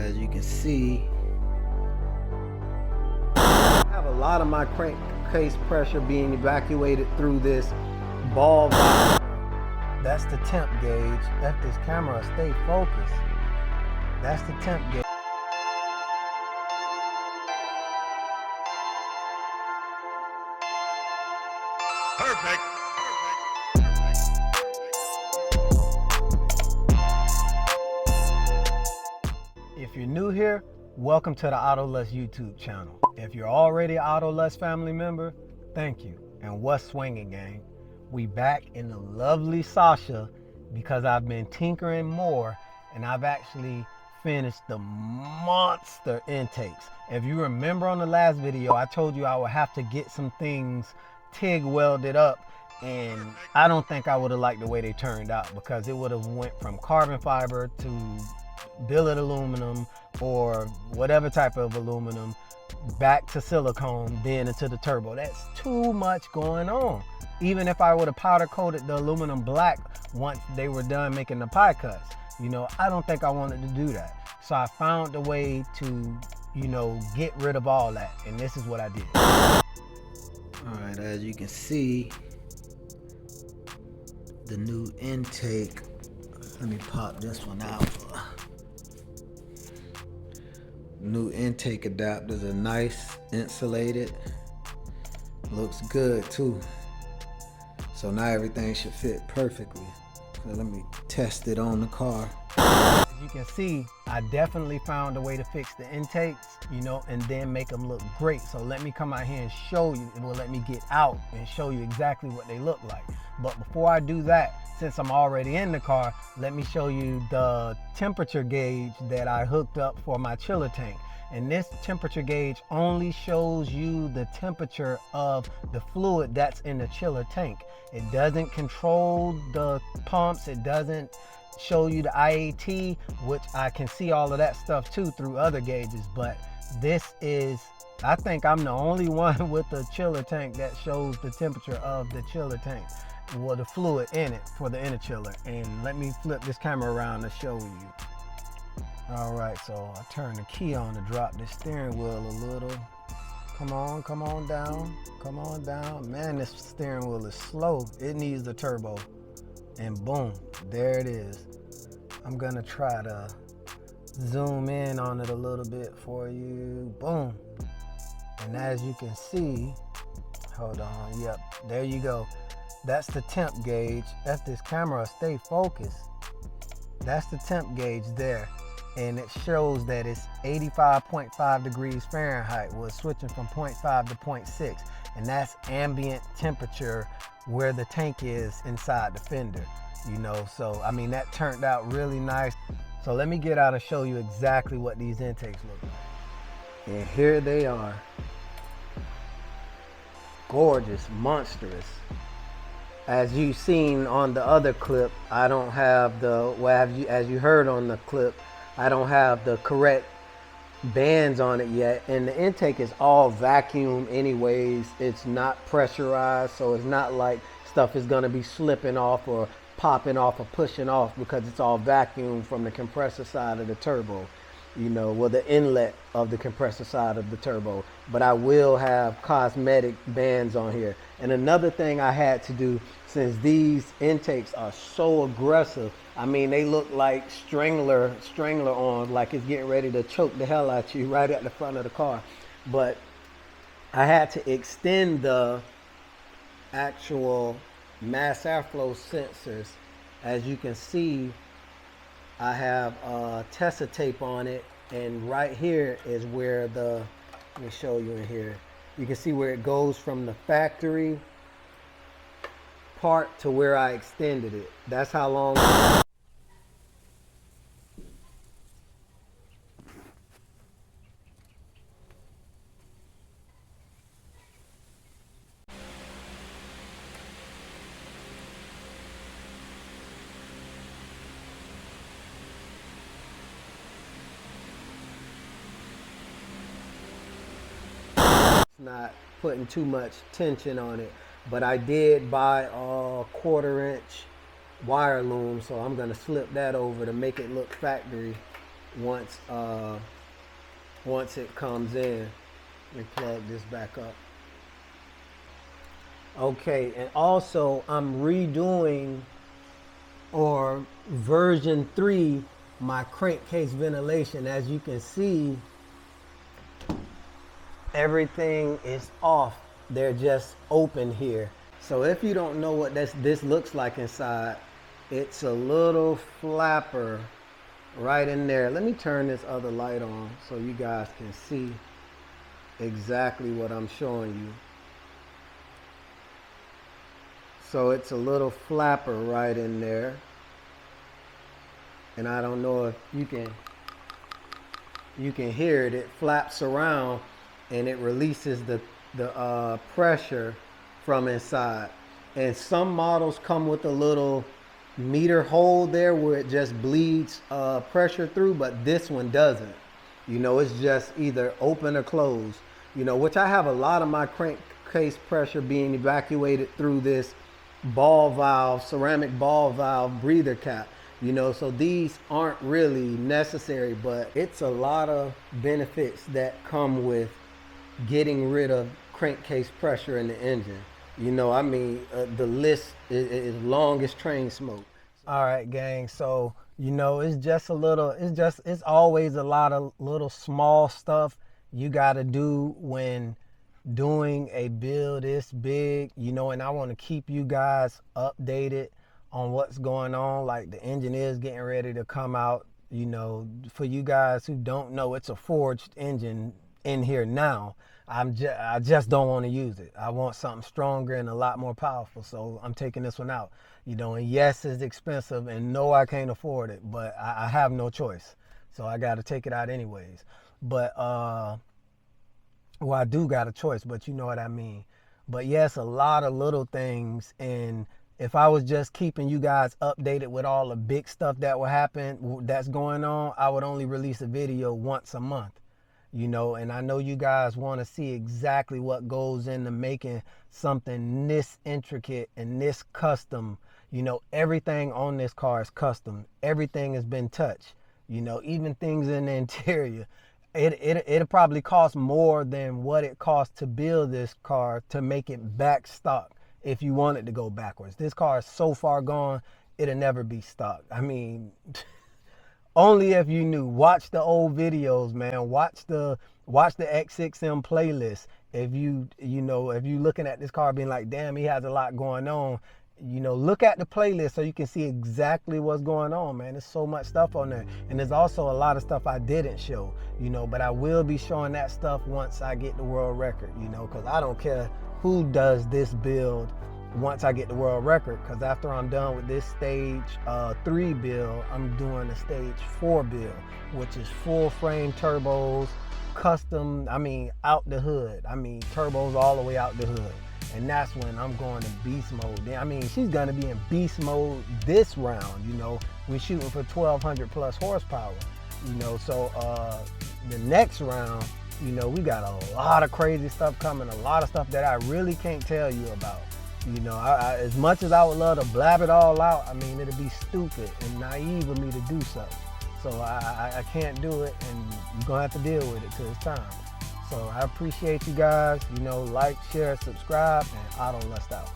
as you can see, I have a lot of my crankcase pressure being evacuated through this ball valve. That's the temp gauge. Let this camera stay focused. That's the temp gauge. Perfect. If you're new here, welcome to the AutoLust YouTube channel. If you're already an AutoLust family member, thank you. And what's swinging, gang? We back in the lovely Sasha because I've been tinkering more and I've actually finished the monster intakes. If you remember on the last video, I told you I would have to get some things TIG welded up, and I don't think I would have liked the way they turned out because it would have went from carbon fiber to billet aluminum or whatever type of aluminum back to silicone, then into the turbo. That's too much going on. Even if I would have powder coated the aluminum black once they were done making the pie cuts, you know, I don't think I wanted to do that. So I found a way to, you know, get rid of all that, and this is what I did. All right, as you can see, the new intake. Let me pop this one out. New intake adapters are nice, insulated. Looks good too. So now everything should fit perfectly. So let me test it on the car. As you can see, I definitely found a way to fix the intakes, you know, and then make them look great. So let me come out here and show you. It will let me get out and show you exactly what they look like. But before I do that, since I'm already in the car, let me show you the temperature gauge that I hooked up for my chiller tank. And this temperature gauge only shows you the temperature of the fluid that's in the chiller tank. It doesn't control the pumps. It doesn't show you the IAT, which I can see all of that stuff too through other gauges. But this is, I think I'm the only one with the chiller tank that shows the temperature of the chiller tank. Well, the fluid in it for the interchiller. And let me flip this camera around to show you. All right, so I turn the key on to drop the steering wheel a little. Come on down, come on down. Man, this steering wheel is slow. It needs a turbo. And boom, there it is. I'm gonna try to zoom in on it a little bit for you. Boom. And as you can see, hold on, yep, there you go. That's the temp gauge. That's this camera, stay focused. That's the temp gauge there. And it shows that it's 85.5 degrees Fahrenheit. We're switching from 0.5 to 0.6. And that's ambient temperature where the tank is inside the fender, you know. So, I mean, that turned out really nice. So let me get out and show you exactly what these intakes look like. And here they are. Gorgeous, monstrous. As you've seen on the other clip, I don't have the, well, as you heard on the clip, I don't have the correct bands on it yet. And the intake is all vacuum anyways. It's not pressurized, so it's not like stuff is gonna be slipping off or popping off or pushing off because it's all vacuum from the compressor side of the turbo. You know, well, the inlet of the compressor side of the turbo. But I will have cosmetic bands on here. And another thing I had to do, since these intakes are so aggressive, I mean, they look like strangler on, like it's getting ready to choke the hell out you right at the front of the car. But I had to extend the actual mass airflow sensors. As you can see, I have Tessa tape on it, and right here is where the, let me show you in here. You can see where it goes from the factory part to where I extended it. That's how long. Not putting too much tension on it, but I did buy a 1/4 inch wire loom, so I'm gonna slip that over to make it look factory. once it comes in. Let me plug this back up. Okay, and also I'm redoing, or version 3, my crankcase ventilation. As you can see, everything is off. They're just open here. So if you don't know what this looks like inside, it's a little flapper right in there. Let me turn this other light on so you guys can see exactly what I'm showing you. So it's a little flapper right in there. And I don't know if you can hear it. It flaps around and it releases the pressure from inside. And some models come with a little meter hole there where it just bleeds pressure through, but this one doesn't. You know, it's just either open or closed. You know, which I have a lot of my crankcase pressure being evacuated through this ball valve, ceramic ball valve breather cap. You know, so these aren't really necessary, but it's a lot of benefits that come with getting rid of crankcase pressure in the engine. You know, I mean, the list is long as train smoke. All right, gang. So, you know, it's just a little, it's always a lot of little small stuff you got to do when doing a build this big, you know, and I want to keep you guys updated on what's going on. Like, the engine is getting ready to come out. You know, for you guys who don't know, it's a forged engine in here now. I just don't want to use it. I want something stronger and a lot more powerful. So I'm taking this one out. You know, and yes, it's expensive, and no, I can't afford it, but I have no choice. So I got to take it out anyways. But, well, I do got a choice, but you know what I mean. But yes, a lot of little things. And if I was just keeping you guys updated with all the big stuff that will happen, that's going on, I would only release a video once a month. You know, and I know you guys want to see exactly what goes into making something this intricate and this custom. You know, everything on this car is custom. Everything has been touched. You know, even things in the interior. It'll probably cost more than what it costs to build this car to make it back stock if you want it to go backwards. This car is so far gone, it'll never be stock. I mean, only if you knew. Watch the old videos, man. Watch the X6M playlist. If you looking at this car being like, damn, he has a lot going on, you know, look at the playlist so you can see exactly what's going on, man. There's so much stuff on there. And there's also a lot of stuff I didn't show, you know, but I will be showing that stuff once I get the world record, you know, because I don't care who does this build once I get the world record, because after I'm done with this stage 3 build, I'm doing a stage 4 build, which is full frame turbos, custom, I mean, out the hood. I mean, turbos all the way out the hood. And that's when I'm going to beast mode. I mean, she's gonna be in beast mode this round, you know. We're shooting for 1200 plus horsepower, you know. So the next round, you know, we got a lot of crazy stuff coming, a lot of stuff that I really can't tell you about. You know, as much as I would love to blab it all out, I mean, it'd be stupid and naive of me to do so. So I can't do it, and you're gonna have to deal with it till it's time. So I appreciate you guys. You know, like, share, subscribe, and I don't lust out.